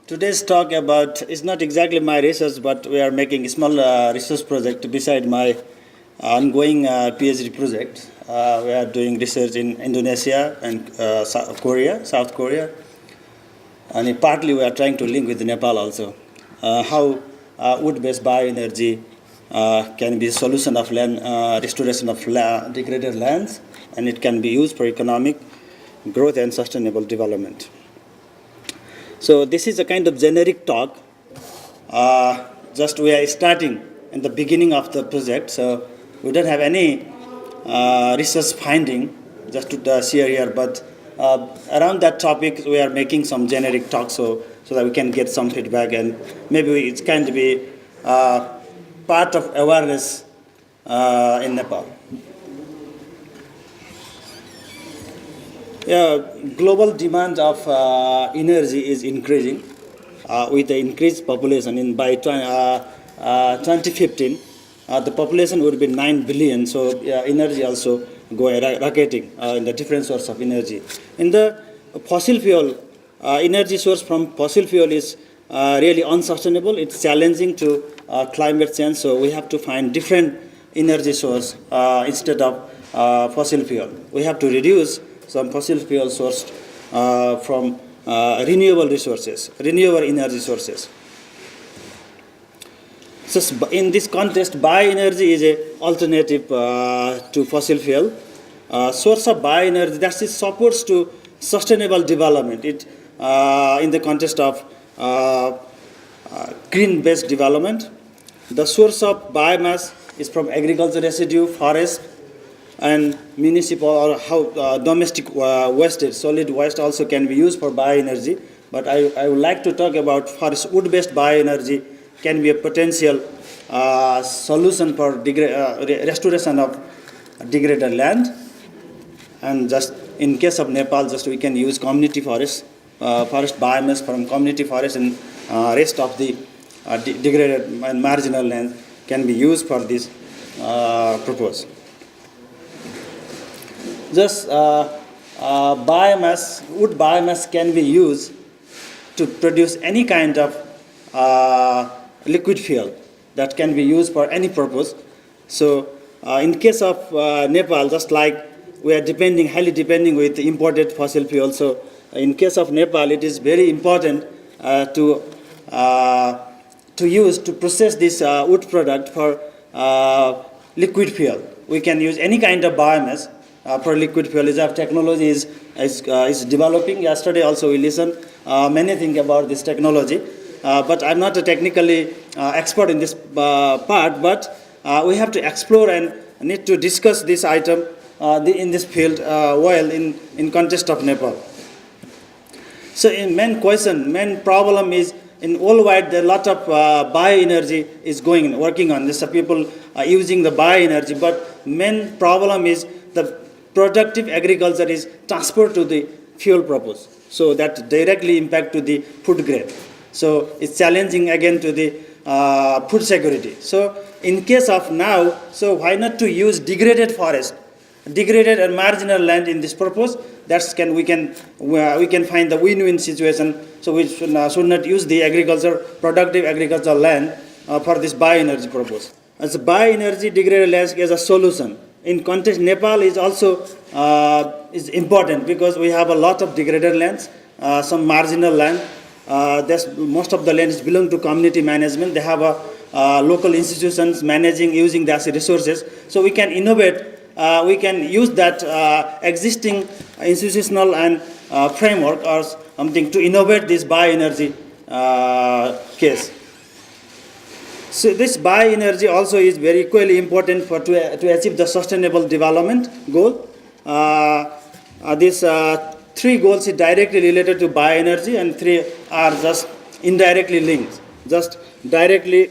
Today's talk about is not exactly my research, but we are making a small research project beside my ongoing PhD project. We are doing research in Indonesia and South Korea, and partly we are trying to link with Nepal also. How wood-based bioenergy can be a solution of land restoration of degraded lands, and it can be used for economic growth and sustainable development. So this is a kind of generic talk. Just we are starting in the beginning of the project, so we don't have any research finding just to share here. But around that topic, we are making some generic talk so that we can get some feedback, and maybe it can be part of awareness in Nepal. Yeah, global demand of energy is increasing with the increased population. By 2015, the population would be 9 billion. So energy also going rocketing in the different source of energy. In the fossil fuel, energy source from fossil fuel is really unsustainable. It's challenging to climate change. So we have to find different energy source instead of fossil fuel. We have to reduce some fossil fuel sourced from renewable resources, renewable energy sources. So in this context, bioenergy is an alternative to fossil fuel. Source of bioenergy that is supports to sustainable development. It in the context of green-based development. The source of biomass is from agriculture residue, forest, and municipal or domestic wastage, solid waste also can be used for bioenergy. But I would like to talk about forest wood-based bioenergy can be a potential solution for restoration of degraded land. And just in case of Nepal, just we can use community forest biomass from community forest, and rest of the degraded and marginal land can be used for this purpose. Just biomass, wood biomass can be used to produce any kind of liquid fuel that can be used for any purpose. So in case of Nepal, just like we are highly depending with imported fossil fuel. So in case of Nepal, it is very important to process this wood product for liquid fuel. We can use any kind of biomass for liquid fuel. Our technology is developing. Yesterday also we listened many things about this technology, but I'm not a technically expert in this part. But we have to explore and need to discuss this item in this field while in context of Nepal. So main problem is in worldwide there are a lot of bioenergy is working on this. So people are using the bioenergy, but main problem is the productive agriculture is transferred to the fuel purpose. So that directly impact to the food grade. So it's challenging again to the food security. So in case of now, so why not to use degraded forest, degraded and marginal land in this purpose? We can find the win-win situation. So we should not use the productive agricultural land for this bioenergy purpose. As a bioenergy, degraded lands is a solution. In context, Nepal is also is important because we have a lot of degraded lands, some marginal land. Most of the lands belong to community management. They have local institutions using the resources. So we can innovate. We can use that existing institutional and framework or something to innovate this bioenergy case. So this bioenergy also is very equally important to achieve the sustainable development goal. These three goals is directly related to bioenergy, and three are just indirectly linked. Just directly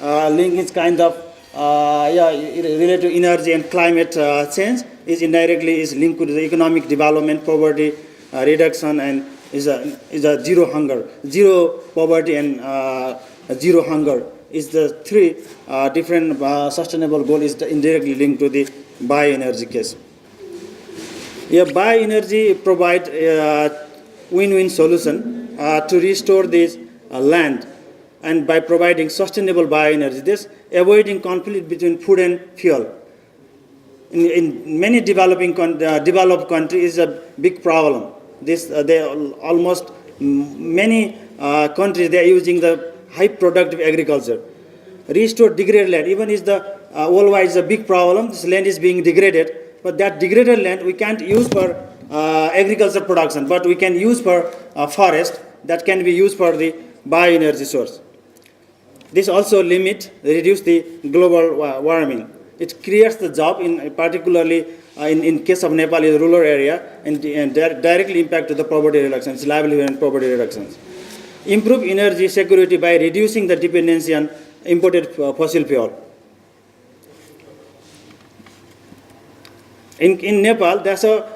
linked is kind of related to energy and climate change. Is indirectly is linked to the economic development, poverty reduction, and is a zero poverty and zero hunger. Is the three different sustainable goal is indirectly linked to the bioenergy case. Yeah, bioenergy provide a win-win solution to restore this land, and by providing sustainable bioenergy, this avoiding conflict between food and fuel. In many developed countries is a big problem. Many countries, they are using the high productive agriculture. Restore degraded land, even is the worldwide is a big problem. This land is being degraded, but that degraded land we can't use for agriculture production, but we can use for forest that can be used for the bioenergy source. This also reduce the global warming. It creates the job, particularly in case of Nepal, is rural area, and directly impact to the poverty reductions, livelihood and poverty reductions. Improve energy security by reducing the dependency on imported fossil fuel. In Nepal, there's a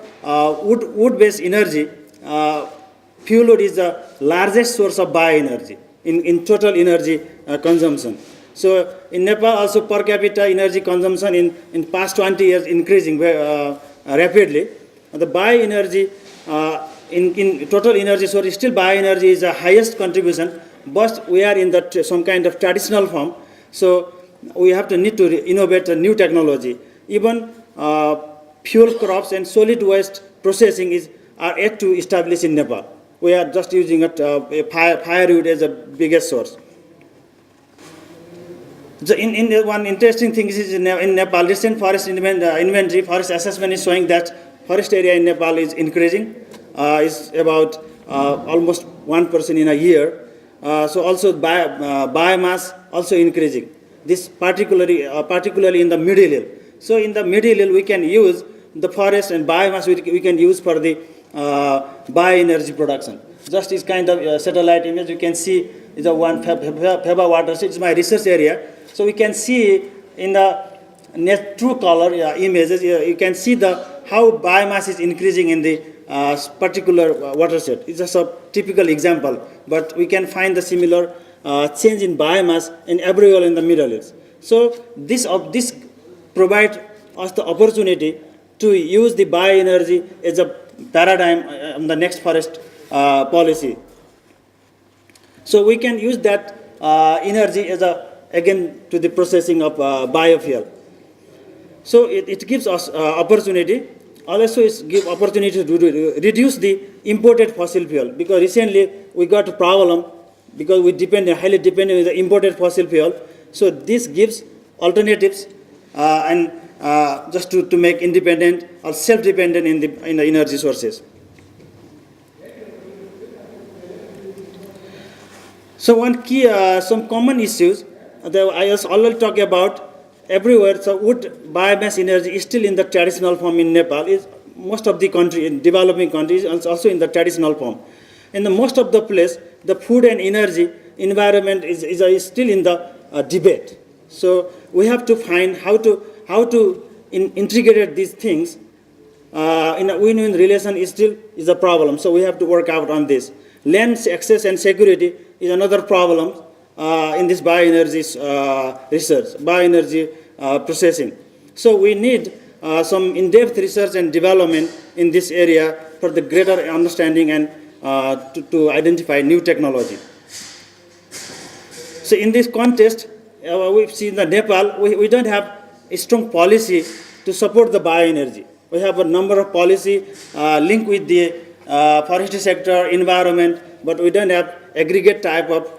wood-based energy. Fuel wood is the largest source of bioenergy in total energy consumption. So in Nepal, also per capita energy consumption in past 20 years increasing rapidly. The bioenergy in total energy source, still bioenergy is the highest contribution, but we are in some kind of traditional form. So we have to need to innovate a new technology. Even fuel crops and solid waste processing are yet to establish in Nepal. We are just using firewood as the biggest source. So one interesting thing is in Nepal, recent forest inventory, forest assessment is showing that forest area in Nepal is increasing, is about almost 1% in a year. So also biomass also increasing. This particularly in the middle hill. So in the middle hill we can use the forest and biomass we can use for the bioenergy production. Just this kind of satellite image you can see is a one Pheba watershed. It's my research area. So we can see in the true color images, you can see how biomass is increasing in the particular watershed. It's just a typical example, but we can find the similar change in biomass in everywhere in the Middle East. So this provides us the opportunity to use the bioenergy as a paradigm in the next forest policy. So we can use that energy as again to the processing of biofuel. So it gives us opportunity. Also, it gives opportunity to reduce the imported fossil fuel, because recently we got a problem because we highly depend on the imported fossil fuel. So this gives alternatives and just to make independent or self-dependent in the energy sources. So one key, some common issues that I was already talking about everywhere. So wood biomass energy is still in the traditional form in Nepal. Most of the country, in developing countries, is also in the traditional form. In the most of the place, the food and energy environment is still in the debate. So we have to find how to integrate these things in a win-win relation is a problem. So we have to work out on this. Land access and security is another problem in this bioenergy research, bioenergy processing. So we need some in-depth research and development in this area for the greater understanding and to identify new technology. So in this context, we've seen that Nepal, we don't have a strong policy to support the bioenergy. We have a number of policy linked with the forestry sector, environment, but we don't have aggregate type of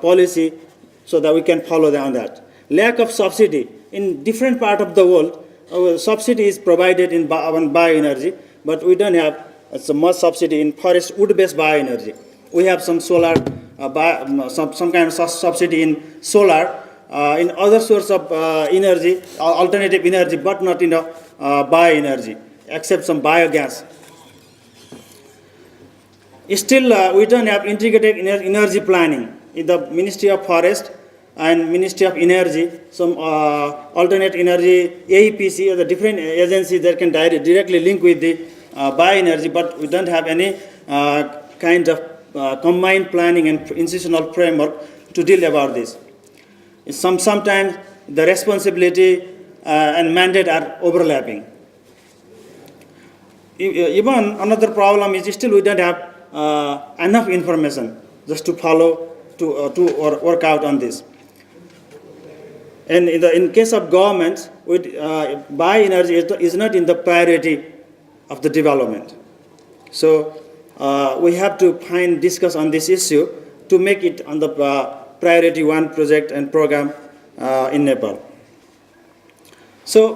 policy so that we can follow on that. Lack of subsidy. In different part of the world, subsidy is provided on bioenergy, but we don't have so much subsidy in forest wood-based bioenergy. We have some solar, some kind of subsidy in solar, in other source of energy, alternative energy, but not in bioenergy, except some biogas. Still, we don't have integrated energy planning in the Ministry of Forest and Ministry of Energy. Some alternate energy, AEPC, or the different agencies that can directly link with the bioenergy, but we don't have any kind of combined planning and institutional framework to deal about this. Sometimes the responsibility and mandate are overlapping. Even another problem is still we don't have enough information. just to follow, to work out on this. And in case of governments, bioenergy is not in the priority of the development. So we have to discuss on this issue to make it on the priority one project and program in Nepal. So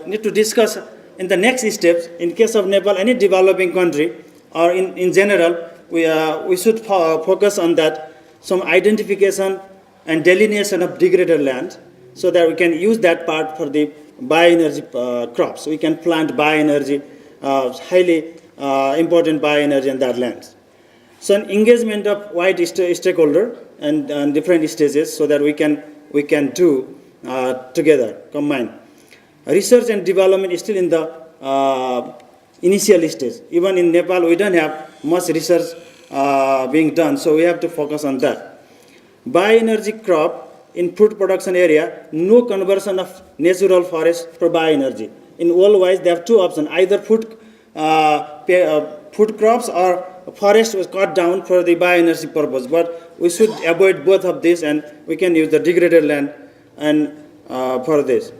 need to discuss in the next steps. In case of Nepal, any developing country, or in general, we should focus on that, some identification and delineation of degraded land, so that we can use that part for the bioenergy crops. We can plant bioenergy, highly important bioenergy in that land. So an engagement of wide stakeholder and different stages, so that we can do together, combine. Research and development is still in the initial stage. Even in Nepal, we don't have much research being done, so we have to focus on that. Bioenergy crop in fruit production area, no conversion of natural forest for bioenergy. In worldwide, they have two options: either food crops or forest was cut down for the bioenergy purpose. But we should avoid both of these, and we can use the degraded land and for this.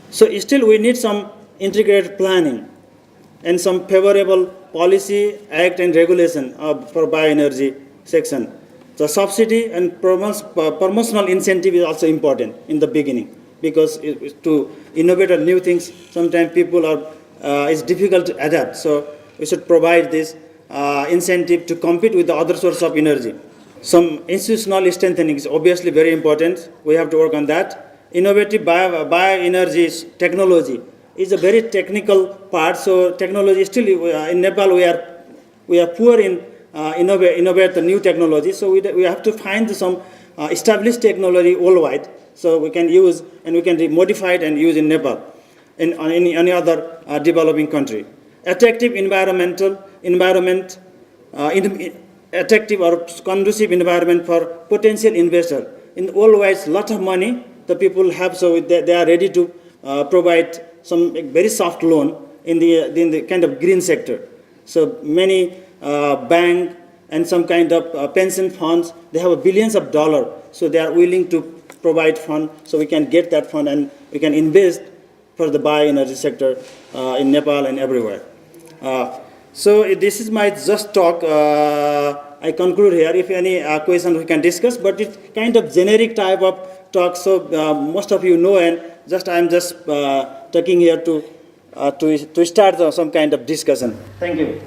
So still, we need some integrated planning and some favorable policy, act, and regulation for bioenergy section. The subsidy and promotional incentive is also important in the beginning, because to innovate new things, sometimes people it's difficult to adapt. So we should provide this incentive to compete with the other source of energy. Some institutional strengthening is obviously very important. We have to work on that. Innovative bioenergy technology is a very technical part. So technology still in Nepal we are poor in innovate the new technology. So we have to find some established technology worldwide, so we can use and we can modify it and use in Nepal, in any other developing country. Attractive attractive or conducive environment for potential investor. In worldwide, lot of money the people have, so they are ready to provide some very soft loan in the kind of green sector. So many bank and some kind of pension funds, they have billions of dollars, so they are willing to provide fund, so we can get that fund and we can invest for the bioenergy sector in Nepal and everywhere. So this is my just talk. I conclude here. If any question we can discuss, but it's kind of generic type of talk, so most of you know, and I'm just talking here to start some kind of discussion. Thank you.